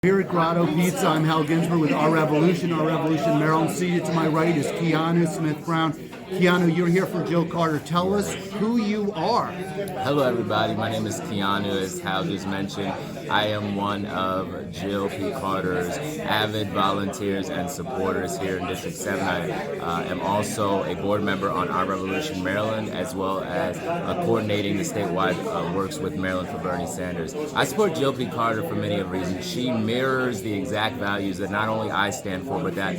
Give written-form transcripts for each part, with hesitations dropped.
Here at Grotto Pizza, I'm Hal Ginsberg with Our Revolution Maryland. Seated to my right is Keanuu Smith-Brown. Keanuu, you're here for Jill Carter. Tell us who you are. Hello everybody, my name is Keanuu, as Hal just mentioned. I am one of Jill P. Carter's avid volunteers and supporters here in District 7. I am also a board member on Our Revolution Maryland, as well as coordinating the statewide works with Maryland for Bernie Sanders. I support Jill P. Carter for many of reasons. She mirrors the exact values that not only I stand for, but that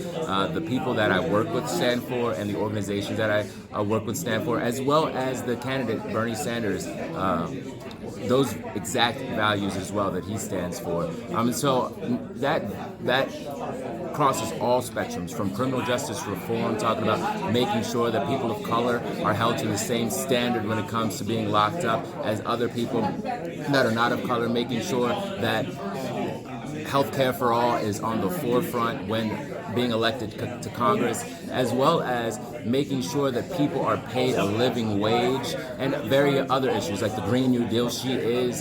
the people that I work with stand for, and the organizations that I work with stand for, as well as the candidate Bernie Sanders, those exact values as well that he stands for. And so that crosses all spectrums, from criminal justice reform, talking about making sure that people of color are held to the same standard when it comes to being locked up as other people that are not of color, making sure that healthcare for all is on the forefront when being elected to Congress, as well as making sure that people are paid a living wage, and various other issues like the Green New Deal. She is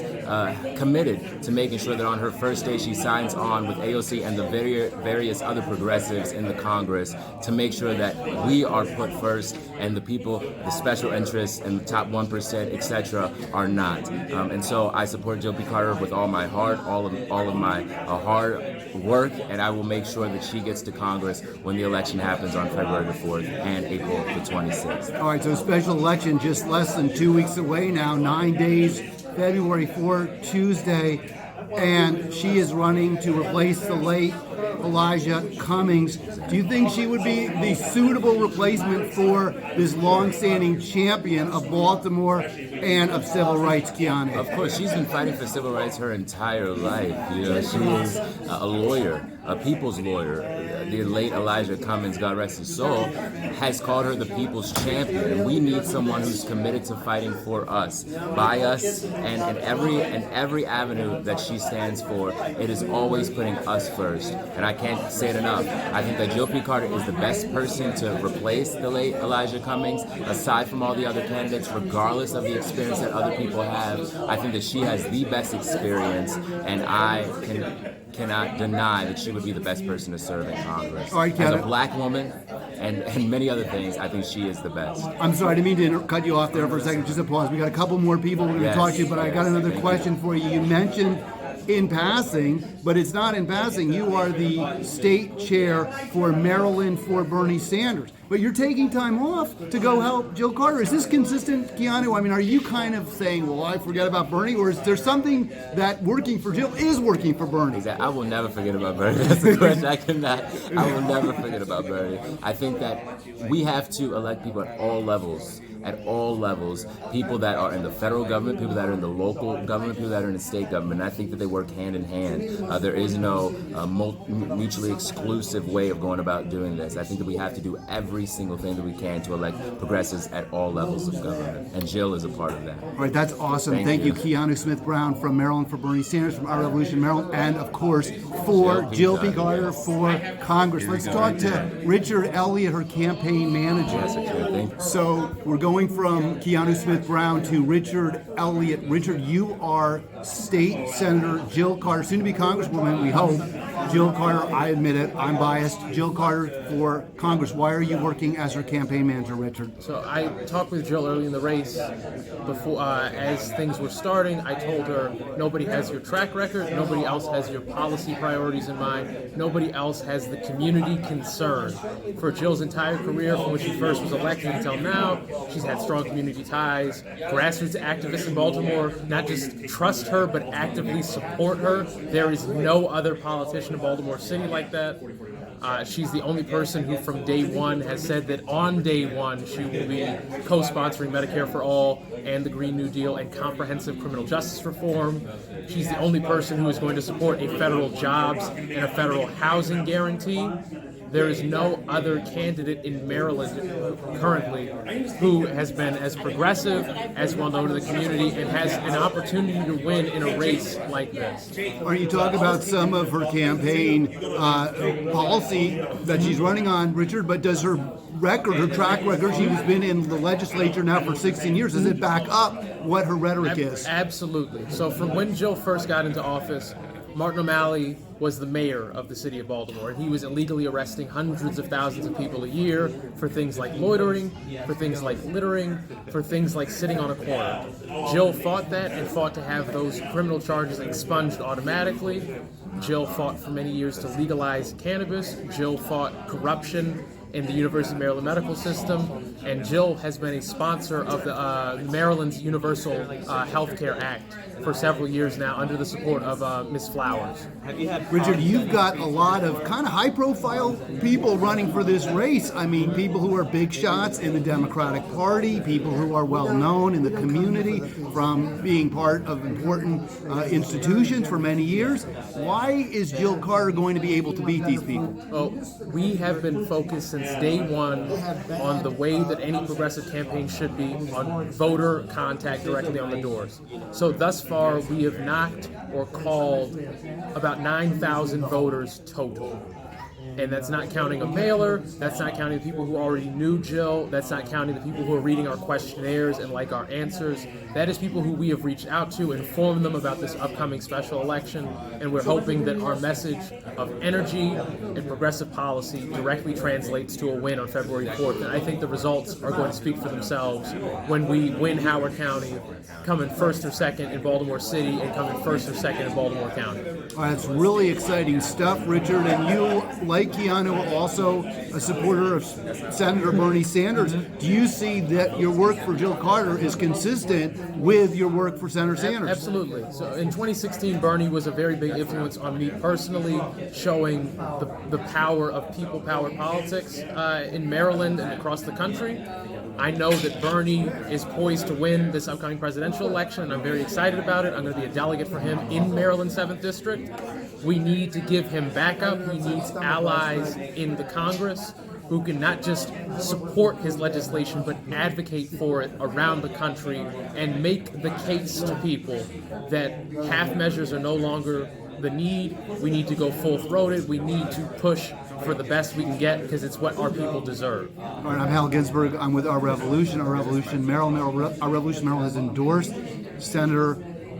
committed to making sure that on her first day she signs on with AOC and the various other progressives in the Congress to make sure that we are put first and the people, the special interests and the top 1%, etc., are not. And so I support Jill P. Carter with all my heart, all of my hard work, and I will make sure that she gets to Congress when the election happens on February the 4th and April the 26th. All right, so special election just less than 2 weeks away now, 9 days, February 4, Tuesday, and she is running to replace the late Elijah Cummings. Do you think she would be the suitable replacement for this long-standing champion of Baltimore and of civil rights, Keanuu? Of course, she's been fighting for civil rights her entire life. You know, she is a lawyer, a people's lawyer. The late Elijah Cummings, God rest his soul, has called her the people's champion. And we need someone who's committed to fighting for us, by us, and in every avenue that she stands for. It is always putting us first. And I can't say it enough. I think that Jill P. Carter is the best person to replace the late Elijah Cummings, aside from all the other candidates, regardless of the experience that other people have. I think that she has the best experience, and I cannot deny that she would be the best person to serve in Congress. All right, as a black woman and many other things, I think she is the best. I'm sorry, I didn't mean to cut you off there for a second. Just a pause. We got a couple more people we're going to talk to, but I got another question for you. You mentioned in passing, but it's not in passing, you are the state chair for Maryland for Bernie Sanders. But you're taking time off to go help Jill Carter. Is this consistent, Keanuu? I mean, are you kind of saying, well, I forget about Bernie? Or is there something that working for Jill is working for Bernie? Exactly. I will never forget about Bernie. That's the question. I will never forget about Bernie. I think that we have to elect people at all levels. People that are in the federal government, people that are in the local government, people that are in the state government. And I think that they work hand in hand. There is no mutually exclusive way of going about doing this. I think that we have to do every single thing that we can to elect progressives at all levels of government. And Jill is a part of that. All right, that's awesome. Thank you, Keanuu Smith-Brown from Maryland for Bernie Sanders, from Our Revolution Maryland, and of course for Jill P. Carter for Congress. Let's talk to Richard Elliott, her campaign manager. Yes, thank you. So we're going from Keanuu Smith-Brown to Richard Elliott. Richard, you are State Senator Jill Carter, soon to be Congresswoman, we hope. Jill Carter, I admit it, I'm biased. Jill Carter for Congress. Why are you working as her campaign manager, Richard? So I talked with Jill early in the race. Before, as things were starting, I told her nobody has your track record, nobody else has your policy priorities in mind, nobody else has the community concern. For Jill's entire career, from when she first was elected until now, she's had strong community ties. Grassroots activists in Baltimore not just trust her, but actively support her. There is no other politician in Baltimore City like that. She's the only person who from day one has said that on day one she will be co-sponsoring Medicare for All and the Green New Deal and comprehensive criminal justice reform. She's the only person who is going to support a federal jobs and a federal housing guarantee. There is no other candidate in Maryland currently who has been as progressive, as well known in the community, and has an opportunity to win in a race like this. Are you talking about some of her campaign policy that she's running on, Richard, but does her record, her track record, she's been in the legislature now for 16 years, does it back up what her rhetoric is? Absolutely. So from when Jill first got into office, Martin O'Malley was the mayor of the city of Baltimore, and he was illegally arresting hundreds of thousands of people a year for things like loitering, for things like littering, for things like sitting on a corner. Jill fought that and fought to have those criminal charges expunged automatically. Jill fought for many years to legalize cannabis. Jill fought corruption in the University of Maryland medical system, and Jill has been a sponsor of the Maryland's Universal Health Care Act for several years now, under the support of Ms. Flowers. Richard, you've got a lot of kind of high-profile people running for this race. I mean, people who are big shots in the Democratic Party, people who are well-known in the community from being part of important institutions for many years. Why is Jill Carter going to be able to beat these people? Well, we have been focused since day one on the way that any progressive campaign should be, on voter contact directly on the doors. So thus far, we have knocked or called about 9,000 voters total. And that's not counting a mailer, that's not counting the people who already knew Jill, that's not counting the people who are reading our questionnaires and like our answers. That is people who we have reached out to, informed them about this upcoming special election, and we're hoping that our message of energy and progressive policy directly translates to a win on February 4th. And I think the results are going to speak for themselves when we win Howard County, come in first or second in Baltimore City, and come in first or second in Baltimore County. That's really exciting stuff, Richard. And you, like Keanuu, are also a supporter of Senator Bernie Sanders. Do you see that your work for Jill Carter is consistent with your work for Senator Sanders? Absolutely. So in 2016, Bernie was a very big influence on me personally, showing the power of people power politics in Maryland and across the country. I know that Bernie is poised to win this upcoming presidential election, and I'm very excited about it. I'm going to be a delegate for him in Maryland's 7th District. We need to give him backup. He needs allies in the Congress who can not just support his legislation, but advocate for it around the country and make the case to people that half measures are no longer the need. We need to go full-throated. We need to push for the best we can get, because it's what our people deserve. All right, I'm Hal Ginsberg. I'm with Our Revolution. Our Revolution Maryland has endorsed Senator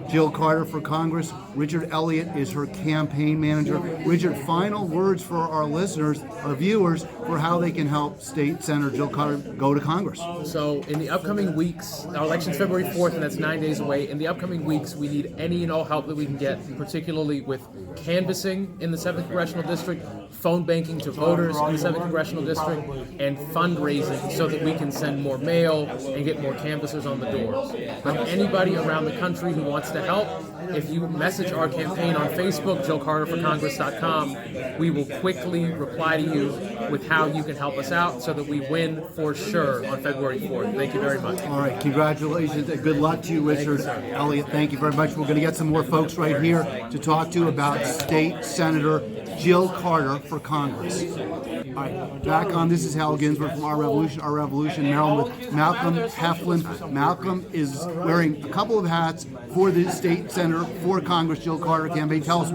Jill Carter for Congress. Richard Elliott is her campaign manager. Richard, final words for our listeners, our viewers, for how they can help State Senator Jill Carter go to Congress. So in the upcoming weeks, our election's February 4th, and that's 9 days away. In the upcoming weeks, we need any and all help that we can get, particularly with canvassing in the 7th Congressional District, phone banking to voters in the 7th Congressional District, and fundraising so that we can send more mail and get more canvassers on the doors. But anybody around the country who wants to help, if you message our campaign on Facebook, JillCarterForCongress.com, we will quickly reply to you with how you can help us out so that we win for sure on February 4th. Thank you very much. All right, congratulations and good luck to you, Richard. Elliott, thank you very much. We're going to get some more folks right here to talk to about State Senator Jill Carter for Congress. All right, back on. This is Hal Ginsberg from Our Revolution, Maryland, with Malcolm Heflin. Malcolm is wearing a couple of hats for the State Senator for Congress Jill Carter campaign. Tell us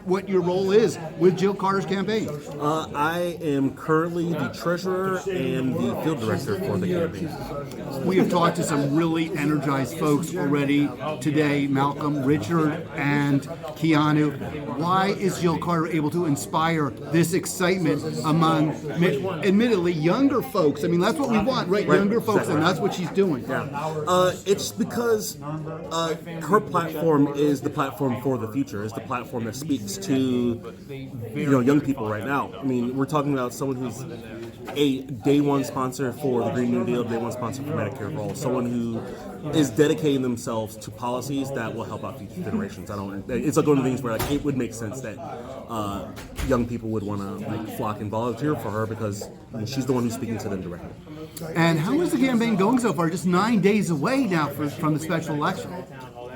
what your role is with Jill Carter's campaign. I am currently the treasurer and the field director for the campaign. We have talked to some really energized folks already today, Malcolm, Richard, and Keanuu. Why is Jill Carter able to inspire this excitement among, admittedly, younger folks? I mean, that's what we want, right? Younger folks, exactly. And that's what she's doing. Yeah. It's because her platform is the platform for the future. It's the platform that speaks to young people right now. I mean, we're talking about someone who's a day one sponsor for the Green New Deal, day one sponsor for Medicare for all, someone who is dedicating themselves to policies that will help out future generations. It's like one of the things where it would make sense that young people would want to flock and volunteer for her, because she's the one who's speaking to them directly. And how is the campaign going so far? Just 9 days away now from the special election.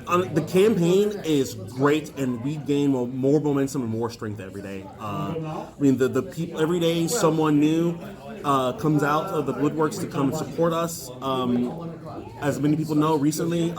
The campaign is great, and we gain more momentum and more strength every day. I mean, the people every day, someone new comes out of the woodworks to come and support us. As many people know, recently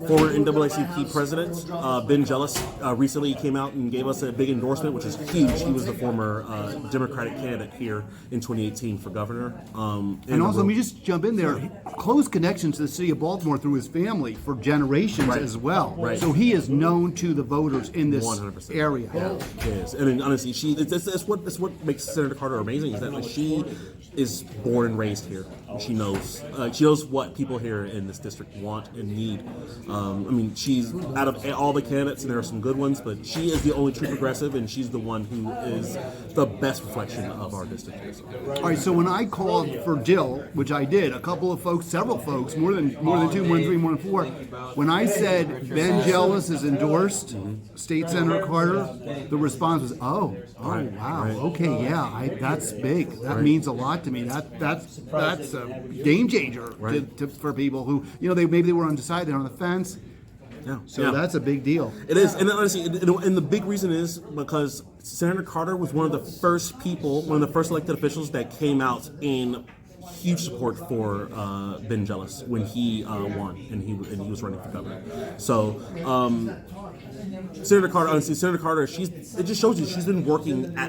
former NAACP president, Ben Jealous, recently came out and gave us a big endorsement, which is huge. He was the former Democratic candidate here in 2018 for governor. And also, let me just jump in there. Close connections to the city of Baltimore through his family for generations as well. Right. So he is known to the voters in this 100%. area. Yeah, it is. And then, honestly, that's what makes Senator Carter amazing, is that like, she is born and raised here. She knows what people here in this district want and need. I mean, she's out of all the candidates, and there are some good ones, but she is the only true progressive, and she's the one who is the best reflection of our district. All right, so when I called for Jill, which I did, a couple of folks, several folks, more than 2, more than 3, more than 4, when I said Ben Jealous is endorsed State Senator Carter, the response was, oh wow, okay, yeah, that's big. That means a lot to me. That's a game changer for people who, maybe they were undecided, they're on the fence. Yeah. So that's a big deal. It is, and honestly, and the big reason is because Senator Carter was one of the first people, one of the first elected officials that came out in huge support for Ben Jealous when he won and he was running for governor. So Senator Carter, honestly, Senator Carter, it just shows you she's been working for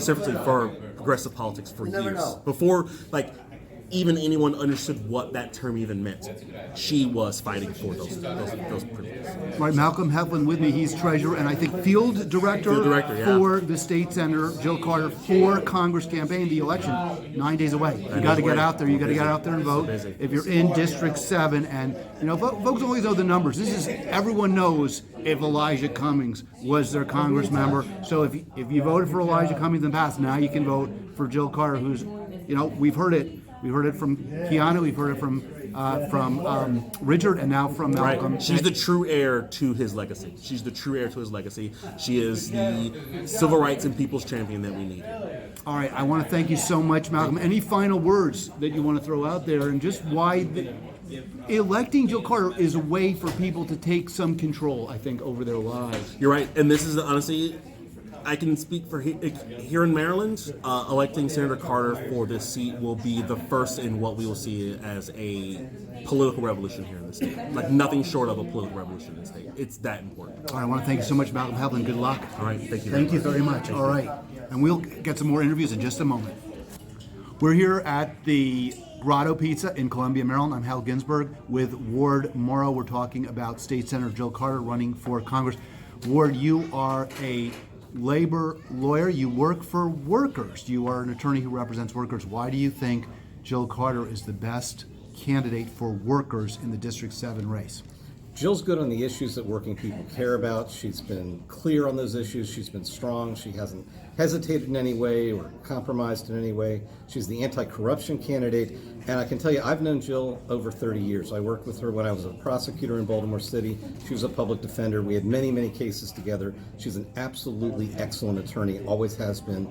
San Francisco for progressive politics for years. Before, even anyone understood what that term even meant, she was fighting for those privileges. Right, Malcolm Heflin with me. He's treasurer and I think field director for the state senator, Jill Carter, for Congress campaign. The election 9 days away. You got to get out there. You got to get out there and vote. If you're in District 7, and folks always know the numbers. Everyone knows if Elijah Cummings was their Congress member. So if you voted for Elijah Cummings in the past, now you can vote for Jill Carter, who's we've heard it. We heard it from Keanuu. We've heard it from Richard, and now from Malcolm. Right. She's the true heir to his legacy. She is the civil rights and people's champion that we need. All right. I want to thank you so much, Malcolm. Any final words that you want to throw out there, and just why electing Jill Carter is a way for people to take some control, I think, over their lives. You're right, and this is honestly, I can speak for here in Maryland, electing Senator Carter for this seat will be the first in what we will see as a political revolution here in the state. Like nothing short of a political revolution in the state. It's that important. All right, I want to thank you so much, Malcolm Heflin. Good luck. All right, thank you. Thank you very much. All right, and we'll get some more interviews in just a moment. We're here at the Grotto Pizza in Columbia, Maryland. I'm Hal Ginsberg with Ward Morrow. We're talking about State Senator Jill Carter running for Congress. Ward, you are a labor lawyer. You work for workers. You are an attorney who represents workers. Why do you think Jill Carter is the best candidate for workers in the District 7 race? Jill's good on the issues that working people care about. She's been clear on those issues. She's been strong. She hasn't hesitated in any way or compromised in any way. She's the anti-corruption candidate. And I can tell you, I've known Jill over 30 years. I worked with her when I was a prosecutor in Baltimore City. She was a public defender. We had many, many cases together. She's an absolutely excellent attorney, always has been,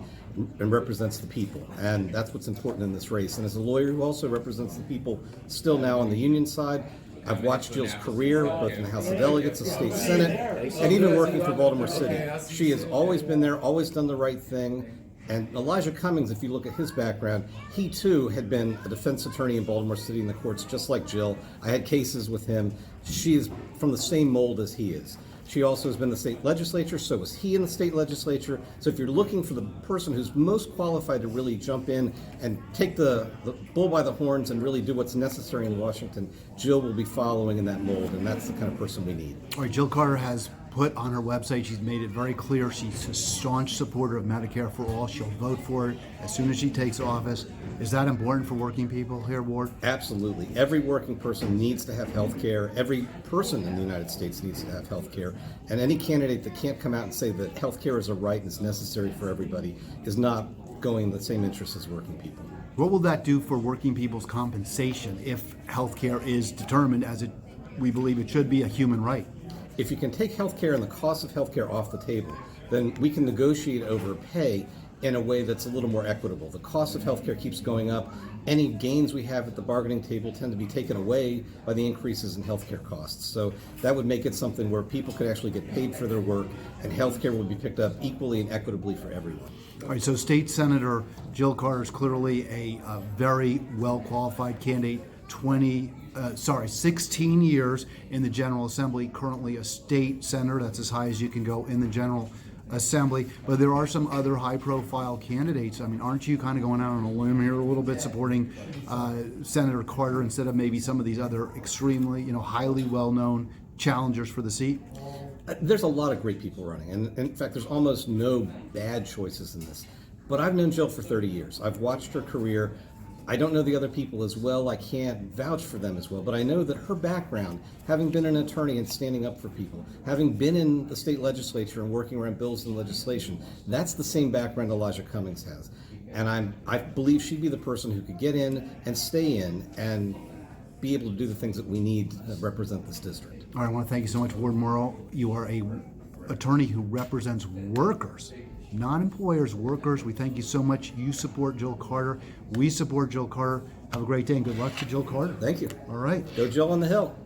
and represents the people. And that's what's important in this race. And as a lawyer who also represents the people still now on the union side, I've watched Jill's career, both in the House of Delegates, the State Senate, and even working for Baltimore City. She has always been there, always done the right thing. And Elijah Cummings, if you look at his background, he too had been a defense attorney in Baltimore City in the courts, just like Jill. I had cases with him. She is from the same mold as he is. She also has been in the state legislature, so was he in the state legislature. So if you're looking for the person who's most qualified to really jump in and take the bull by the horns and really do what's necessary in Washington, Jill will be following in that mold, and that's the kind of person we need. All right, Jill Carter has put on her website, she's made it very clear she's a staunch supporter of Medicare for all. She'll vote for it as soon as she takes office. Is that important for working people here, Ward? Absolutely. Every working person needs to have health care. Every person in the United States needs to have health care. And any candidate that can't come out and say that health care is a right and is necessary for everybody is not going in the same interest as working people. What will that do for working people's compensation if health care is determined as we believe it should be a human right? If you can take health care and the cost of health care off the table, then we can negotiate over pay in a way that's a little more equitable. The cost of health care keeps going up. Any gains we have at the bargaining table tend to be taken away by the increases in health care costs. So that would make it something where people could actually get paid for their work, and health care would be picked up equally and equitably for everyone. All right, so State Senator Jill Carter is clearly a very well-qualified candidate 16 years in the General Assembly, currently a state senator. That's as high as you can go in the General Assembly. But there are some other high-profile candidates. I mean, aren't you kind of going out on a limb here a little bit, supporting Senator Carter instead of maybe some of these other extremely, highly well-known challengers for the seat? There's a lot of great people running, and in fact, there's almost no bad choices in this. But I've known Jill for 30 years. I've watched her career. I don't know the other people as well. I can't vouch for them as well, but I know that her background, having been an attorney and standing up for people, having been in the state legislature and working around bills and legislation, that's the same background Elijah Cummings has. And I believe she'd be the person who could get in and stay in and be able to do the things that we need to represent this district. All right, I want to thank you so much, Ward Morrow. You are a attorney who represents workers, not employers, workers. We thank you so much. You support Jill Carter. We support Jill Carter. Have a great day and good luck to Jill Carter. Thank you. All right. Go Jill on the Hill.